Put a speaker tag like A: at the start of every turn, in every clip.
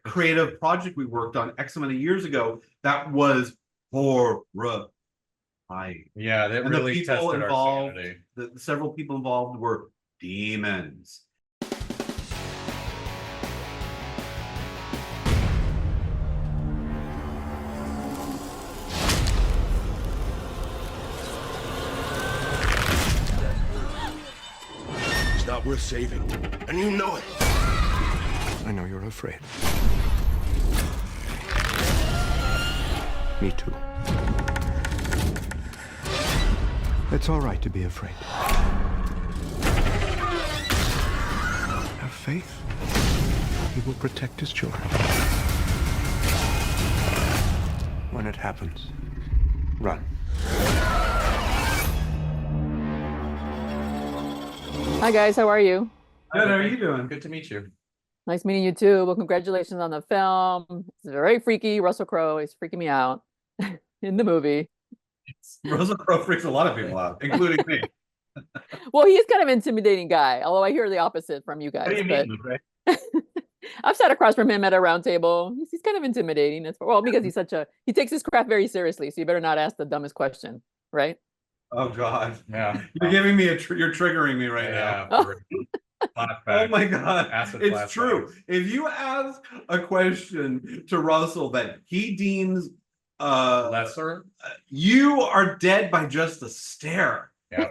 A: creative project we worked on X amount of years ago that was horrifying.
B: Yeah, that
A: and
B: really
A: the people
B: tested
A: involved,
B: our sanity.
A: the several people involved were demons.
C: It's not worth saving, and you know it.
D: I know you're afraid. Me too. It's all right to be afraid. Have faith. He will protect his children. When it happens, run.
E: Hi guys, how are you?
A: Good, how are you doing?
B: Good to meet you.
E: Nice meeting you too. Well, congratulations on the film. It's very freaky. Russell Crowe is freaking me out in the movie.
A: Russell Crowe freaks a lot of people out, including me.
E: Well, he's kind of an intimidating guy, although I hear the opposite from you guys.
A: What do you mean, right?
E: I've sat across from him at a round table. He's kind of intimidating. Well, because he takes his craft very seriously. So you better not ask the dumbest question, right?
A: Oh God,
B: Yeah.
A: you're giving me you're triggering me right now.
E: Oh.
A: Oh my God, it's
B: flashbacks.
A: true. If you ask a question to Russell that he deems
B: Lesser.
A: you are dead by just a stare.
B: Yeah.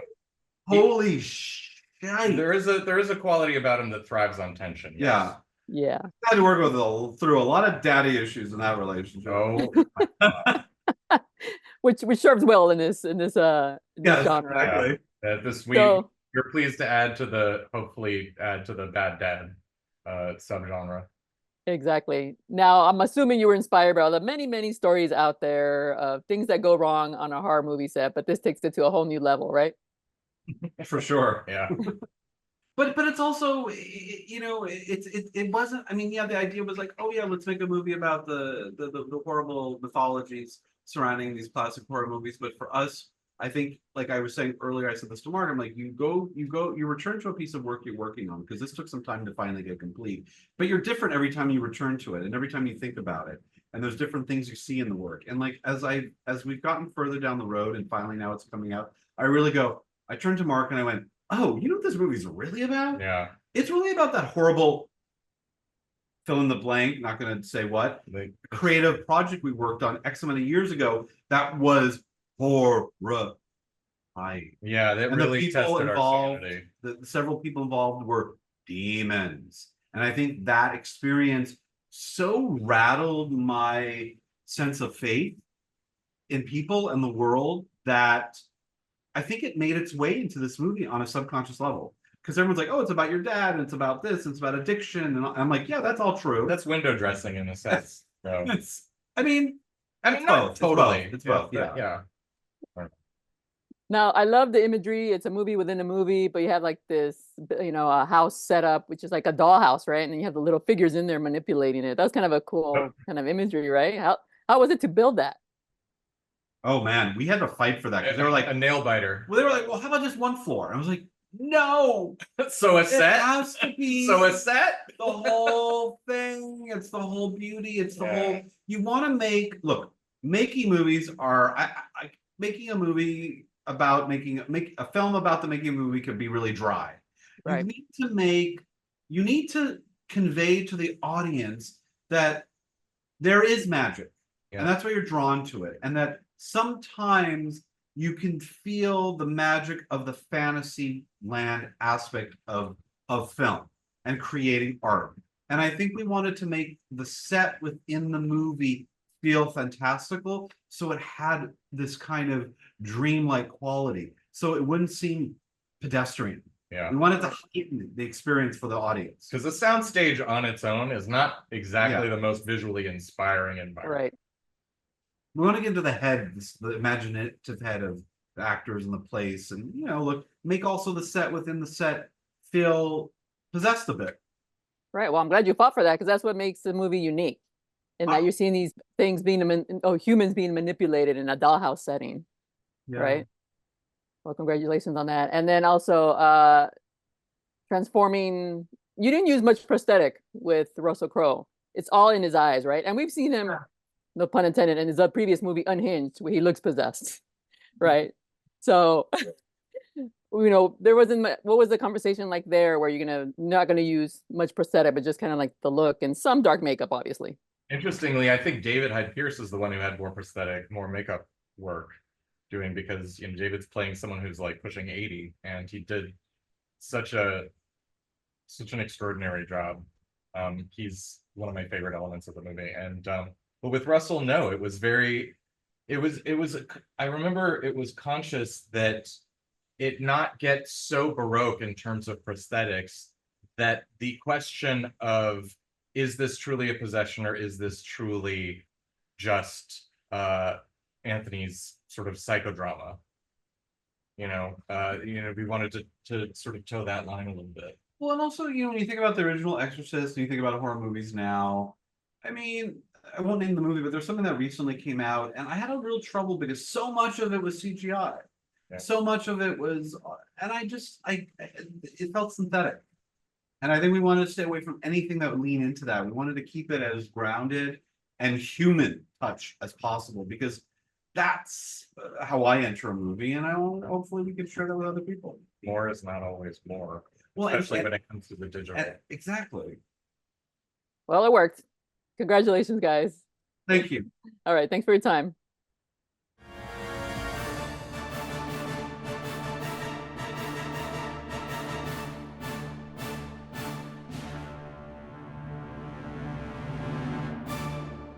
A: Holy shit.
B: There is a quality about him that thrives on tension. Yes.
E: Yeah.
A: I had to work through a lot of daddy issues in that relationship.
B: Oh my God.
E: Which serves well in this
A: Yes,
E: genre.
A: exactly.
B: This week you're pleased to hopefully add to the bad dad subgenre.
E: Exactly. Now, I'm assuming you were inspired by all the many, many stories out there of things that go wrong on a horror movie set, but this takes it to a whole new level, right?
A: For sure.
B: Yeah.
A: But it's also, it wasn't, I mean, yeah, the idea was like, oh yeah, let's make a movie about the horrible mythologies surrounding these classic horror movies. But for us, I think, like I was saying earlier, I said this to Mark, I'm like, you return to a piece of work you're working on, because this took some time to finally get complete. But you're different every time you return to it and every time you think about it. And there's different things you see in the work. And like, as we've gotten further down the road and finally now it's coming out, I turned to Mark and I went, oh, you know what this movie's really about?
B: Yeah.
A: It's really about that horrible fill in the blank, not going to say what, creative project we worked on X amount of years ago that was horrifying.
B: Yeah, that
A: And
B: really
A: the people
B: tested
A: involved,
B: our sanity.
A: the several people involved were demons. And I think that experience so rattled my sense of faith in people and the world that I think it made its way into this movie on a subconscious level. Because everyone's like, oh, it's about your dad, and it's about this, and it's about addiction. And I'm like, yeah, that's all true.
B: That's window dressing in a sense. So.
A: I mean,
B: not
A: both.
B: totally.
A: It's both. Yeah.
B: Yeah.
E: Now, I love the imagery. It's a movie within a movie, but you have like this, a house set up, which is like a dollhouse, right? And then you have the little figures in there manipulating it. That's kind of a cool kind of imagery, right? How was it to build that?
A: Oh man, we had to fight for that because they were like
B: a nail biter.
A: Well, they were like, well, how about just one floor? And I was like, no.
B: So a set?
A: It has to be
B: so a set?
A: The whole thing. It's the whole beauty. It's the whole. You want to making movies are making a movie about make a film about the making of a movie could be really dry.
E: Right.
A: You need to convey to the audience that there is magic. Yeah. And that's why you're drawn to it. And that sometimes you can feel the magic of the fantasy land aspect of film and creating art. And I think we wanted to make the set within the movie feel fantastical, so it had this kind of dreamlike quality, so it wouldn't seem pedestrian.
B: Yeah.
A: We wanted to heighten the experience for the audience.
B: Because the soundstage on its own is not exactly the most visually inspiring environment.
E: Right.
A: We want to get into the imaginative head of the actors in the place, and make also the set within the set feel possessed a bit.
E: Right. Well, I'm glad you fought for that, because that's what makes the movie unique. And that you're seeing these things humans being manipulated in a dollhouse setting. Yeah. Right. Well, congratulations on that. And then also transforming. You didn't use much prosthetic with Russell Crowe. it's all in his eyes, right? And we've seen him, no pun intended, in his previous movie Unhinged, where he looks possessed, right? So, there wasn't what was the conversation like there, where you're not gonna use much prosthetic, but just kind of like the look and some dark makeup, obviously.
B: Interestingly, I think David Hyde Pierce is the one who had more makeup work doing, because David's playing someone who's like pushing 80, and he did such an extraordinary job. He's one of my favorite elements of the movie. And but with Russell, no, it was I remember it was conscious that it not get so baroque in terms of prosthetics, that the question of, is this truly a possession, or is this truly just Anthony's sort of psychodrama? We wanted to sort of toe that line a little bit.
A: Well, and also, when you think about the original Exorcist, and you think about horror movies now, I mean, I won't name the movie, but there's something that recently came out, and I had a real trouble because so much of it was CGI.
B: Yeah.
A: So much of it was, and it felt synthetic. And I think we wanted to stay away from anything that would lean into that. We wanted to keep it as grounded and human touch as possible, because that's how I enter a movie, and hopefully we can share that with other people.
B: More is not always more,
A: Well,
B: especially when it comes to the digital.
A: Exactly.
E: Well, it worked. Congratulations, guys.
A: Thank you.
E: All right, thanks for your time.